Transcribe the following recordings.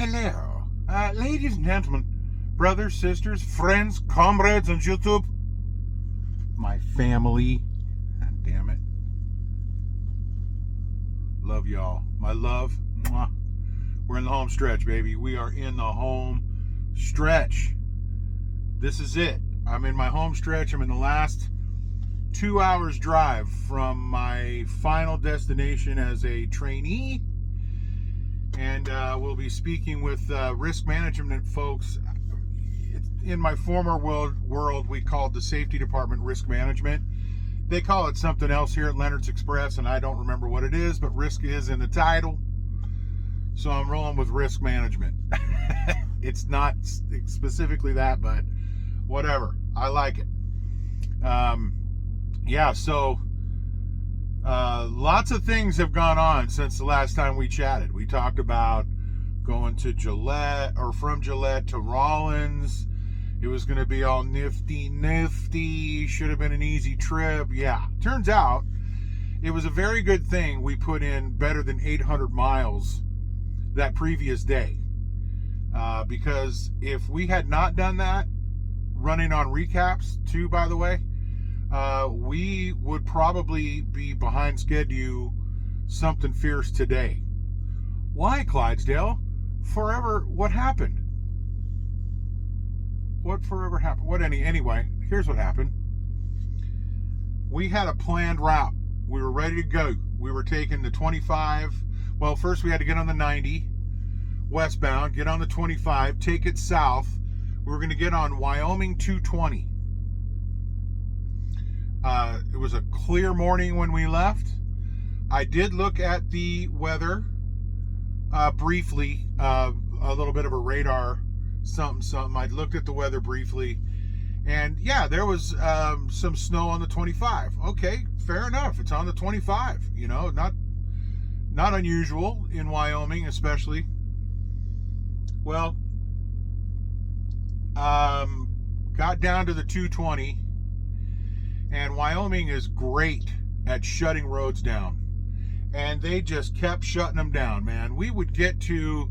hello. Ladies and gentlemen, brothers, sisters, friends, comrades on YouTube, my family, god damn it. Love y'all. My love. Mwah. We're in the home stretch, baby. We are in the home stretch. This is it. I'm in my home stretch. I'm in the last 2 hours drive from my final destination as a trainee. And we'll be speaking with risk management folks. In my former world, we called the safety department risk management. They call it something else here at Leonard's Express, and I don't remember what it is, but risk is in the title. So I'm rolling with risk management. It's not specifically that, but whatever. I like it. Yeah, so lots of things have gone on since the last time we chatted. We talked about going to Gillette, or from Gillette to Rollins. It was going to be all nifty. Should have been an easy trip. Yeah, turns out it was a very good thing we put in better than 800 miles that previous day. Because if we had not done that, running on recaps too, by the way, we would probably be behind schedule something fierce today. Why, Clydesdale? Forever, what happened? What forever happened? Anyway, here's what happened. We had a planned route. We were ready to go. We were taking the 25. Well, first we had to get on the 90 westbound, get on the 25, take it south. We were going to get on Wyoming 220. It was a clear morning when we left. I did look at the weather briefly, a little bit of a radar, something. I looked at the weather briefly, and yeah, there was some snow on the 25. Okay, fair enough. It's on the 25. You know, not unusual in Wyoming, especially. Well, got down to the 220. And Wyoming is great at shutting roads down. And they just kept shutting them down, man. We would get to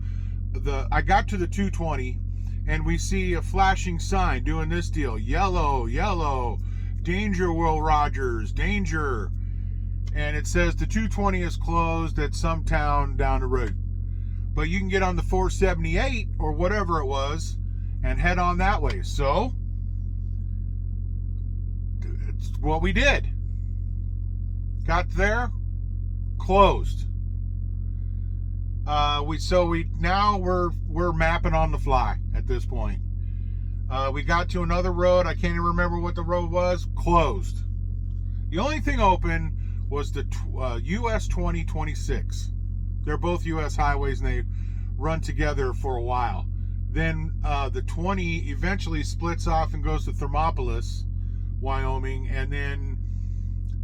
I got to the 220, and we see a flashing sign doing this deal. Yellow, yellow, danger, Will Rogers, danger. And it says the 220 is closed at some town down the road. But you can get on the 478 or whatever it was and head on that way. So it's what we did. Got there, closed. We're mapping on the fly at this point. We got to another road. I can't even remember what the road was. Closed. The only thing open was the US 2026. They're both US highways, and they run together for a while. Then the 20 eventually splits off and goes to Thermopolis, Wyoming, and then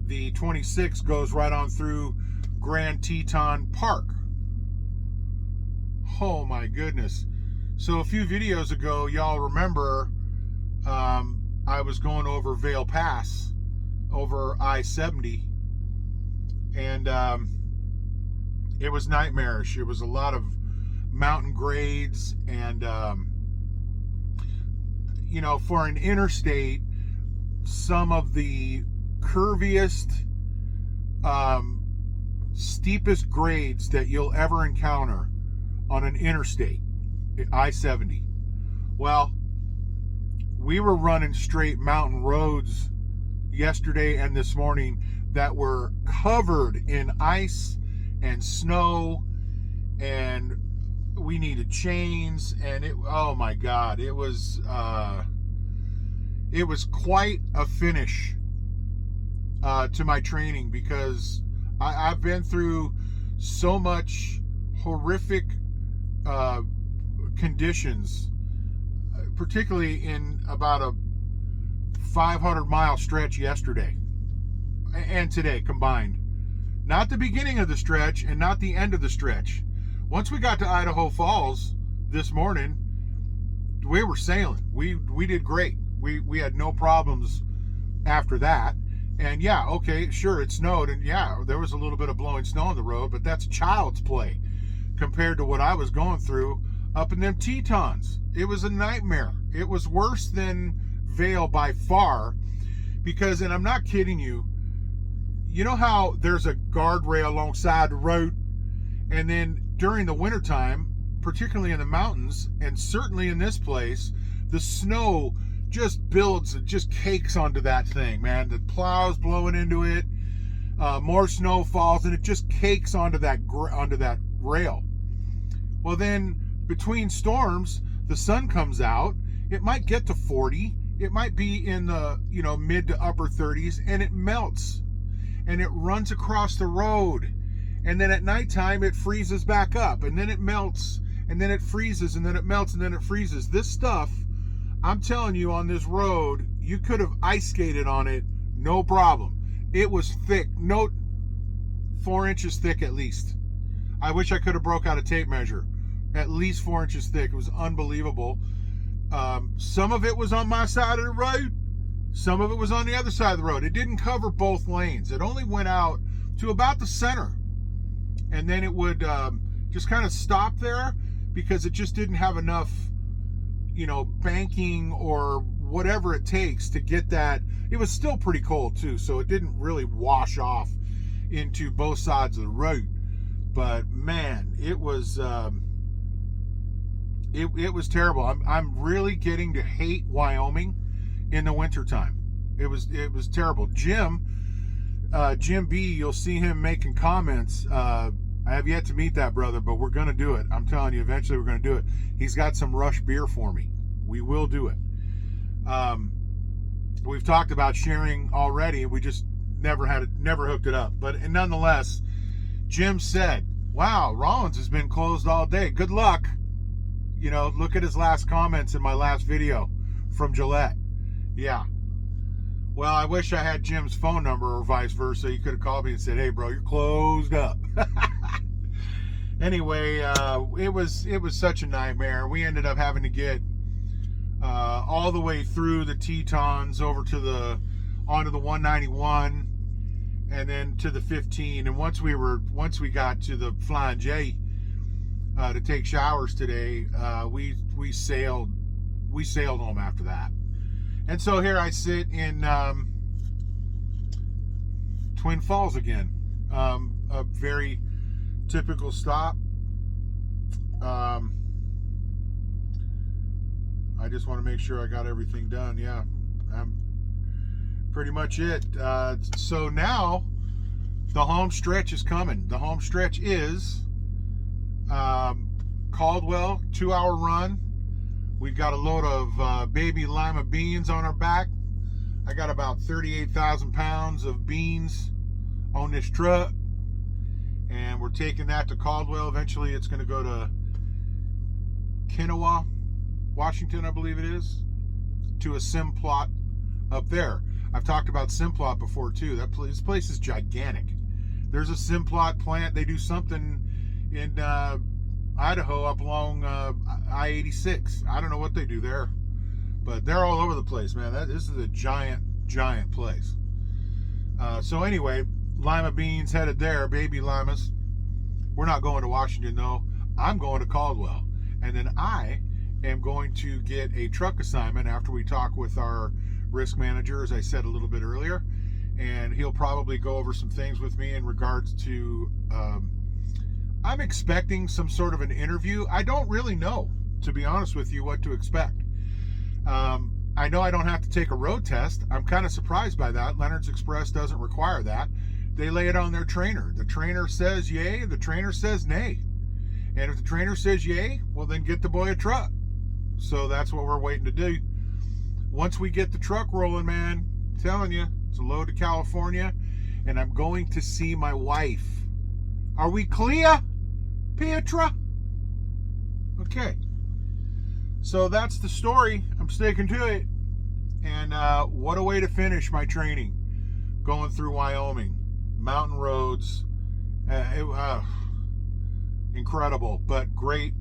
the 26 goes right on through Grand Teton Park. Oh my goodness. So a few videos ago, y'all remember I was going over Vail Pass over I-70, and it was nightmarish. It was a lot of mountain grades, and you know, for an interstate, some of the curviest, steepest grades that you'll ever encounter on an interstate, I-70. Well, we were running straight mountain roads yesterday and this morning that were covered in ice and snow, and we needed chains, and oh my God, it was quite a finish to my training, because I've been through so much horrific conditions, particularly in about a 500-mile stretch yesterday and today combined. Not the beginning of the stretch and not the end of the stretch. Once we got to Idaho Falls this morning, we were sailing. We did great. We had no problems after that. And yeah, okay, sure, it snowed, and yeah, there was a little bit of blowing snow on the road, but that's child's play compared to what I was going through up in them Tetons. It was a nightmare. It was worse than Vail by far, because, and I'm not kidding you, you know how there's a guardrail alongside the road, and then during the wintertime, particularly in the mountains, and certainly in this place, the snow just builds and just cakes onto that thing, man. The plows blowing into it, more snow falls, and it just cakes onto that rail. Well, then between storms, the sun comes out. It might get to 40. It might be in the mid to upper 30s, and it melts, and it runs across the road. And then at nighttime, it freezes back up, and then it melts, and then it freezes, and then it melts, and then it freezes. This stuff, I'm telling you, on this road, you could have ice skated on it, no problem. It was thick, 4 inches thick at least. I wish I could have broke out a tape measure. At least 4 inches thick. It was unbelievable. Some of it was on my side of the road. Some of it was on the other side of the road. It didn't cover both lanes. It only went out to about the center. And then it would just kind of stop there because it just didn't have enough, banking or whatever it takes to get that. It was still pretty cold too, so it didn't really wash off into both sides of the road. But man, it was it was terrible. I'm really getting to hate Wyoming in the wintertime. It was terrible. Jim B, you'll see him making comments. I have yet to meet that brother, but we're going to do it. I'm telling you, eventually we're going to do it. He's got some Rush beer for me. We will do it. We've talked about sharing already. We just never hooked it up. But nonetheless, Jim said, wow, Rollins has been closed all day. Good luck. Look at his last comments in my last video from Gillette. Yeah. Well, I wish I had Jim's phone number or vice versa. He could have called me and said, hey, bro, you're closed up. Anyway, it was such a nightmare. We ended up having to get all the way through the Tetons over to onto the 191 and then to the 15. And once we got to the Flying J to take showers today, we sailed home after that. And so here I sit in Twin Falls again. A very typical stop. I just want to make sure I got everything done. Yeah, pretty much it. So now the home stretch is coming. The home stretch is Caldwell, 2-hour run. We've got a load of baby lima beans on our back. I got about 38,000 pounds of beans on this truck, and we're taking that to Caldwell. Eventually it's going to go to Kanawha, Washington, I believe it is, to a Simplot up there. I've talked about Simplot before too. This place is gigantic. There's a Simplot plant. They do something in Idaho up along I-86. I don't know what they do there, but they're all over the place, man. This is a giant place. So anyway, lima beans headed there, baby limas. We're not going to Washington though. I'm going to Caldwell, and then I am going to get a truck assignment after we talk with our risk manager, as I said a little bit earlier, and he'll probably go over some things with me in regards to I'm expecting some sort of an interview. I don't really know, to be honest with you, what to expect. I know I don't have to take a road test. I'm kind of surprised by that. Leonard's Express doesn't require that. They lay it on their trainer. The trainer says yay, the trainer says nay. And if the trainer says yay, well then get the boy a truck. So that's what we're waiting to do. Once we get the truck rolling, man, I'm telling you, it's a load to California, and I'm going to see my wife. Are we clear, Petra? Okay. So that's the story. I'm sticking to it. And what a way to finish my training. Going through Wyoming. Mountain roads. Incredible, but great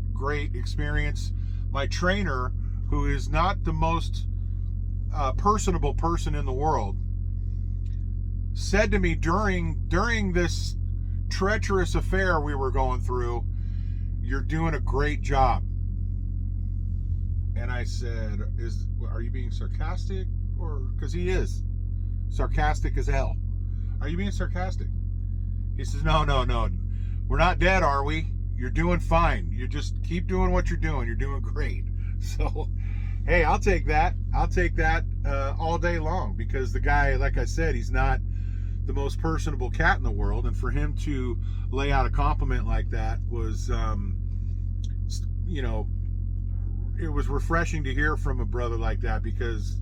experience. My trainer, who is not the most personable person in the world, said to me during this treacherous affair we were going through, "You're doing a great job. And I said, are you being sarcastic? Or, because he is sarcastic as hell. Are you being sarcastic? He says, no. We're not dead, are we? You're doing fine. You just keep doing what you're doing. You're doing great. So, hey, I'll take that. I'll take that all day long, because the guy, like I said, he's not the most personable cat in the world. And for him to lay out a compliment like that was, you know, it was refreshing to hear from a brother like that, because,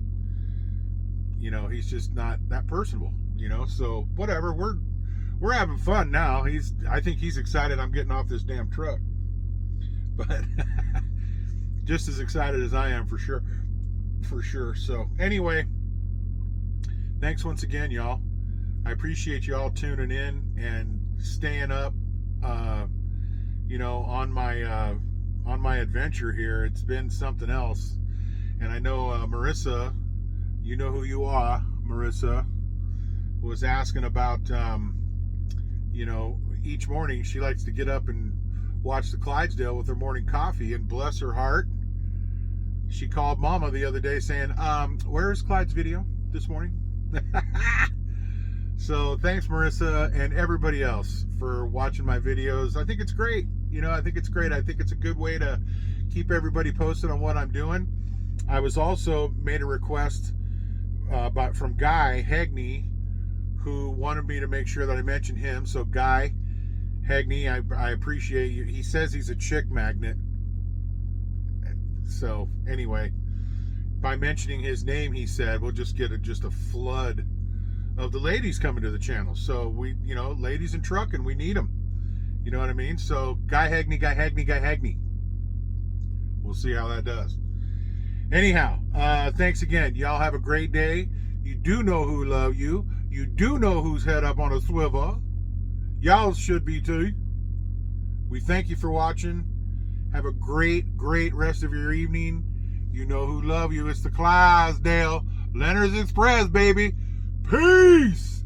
you know, he's just not that personable, you know. So whatever, we're having fun now. I think he's excited I'm getting off this damn truck, but just as excited as I am, for sure. So anyway, thanks once again, y'all. I appreciate you all tuning in and staying up, you know, on my adventure here. It's been something else. And I know Marissa, you know who you are, Marissa, was asking about, you know, each morning she likes to get up and watch the Clydesdale with her morning coffee, and bless her heart, she called Mama the other day saying, where's Clyde's video this morning? So thanks, Marissa, and everybody else for watching my videos. I think it's great. You know, I think it's great. I think it's a good way to keep everybody posted on what I'm doing. I was also made a request from Guy Hegney, who wanted me to make sure that I mentioned him. So Guy Hegney, I appreciate you. He says he's a chick magnet. So anyway, by mentioning his name, he said we'll just get just a flood of the ladies coming to the channel. So we, you know, ladies in trucking, we need them. You know what I mean? So Guy Hegney. We'll see how that does. Anyhow, thanks again. Y'all have a great day. You do know who love you. You do know who's head up on a swivel. Y'all should be too. We thank you for watching. Have a great rest of your evening. You know who love you. It's the Clydesdale Leonard's Express, baby. Peace.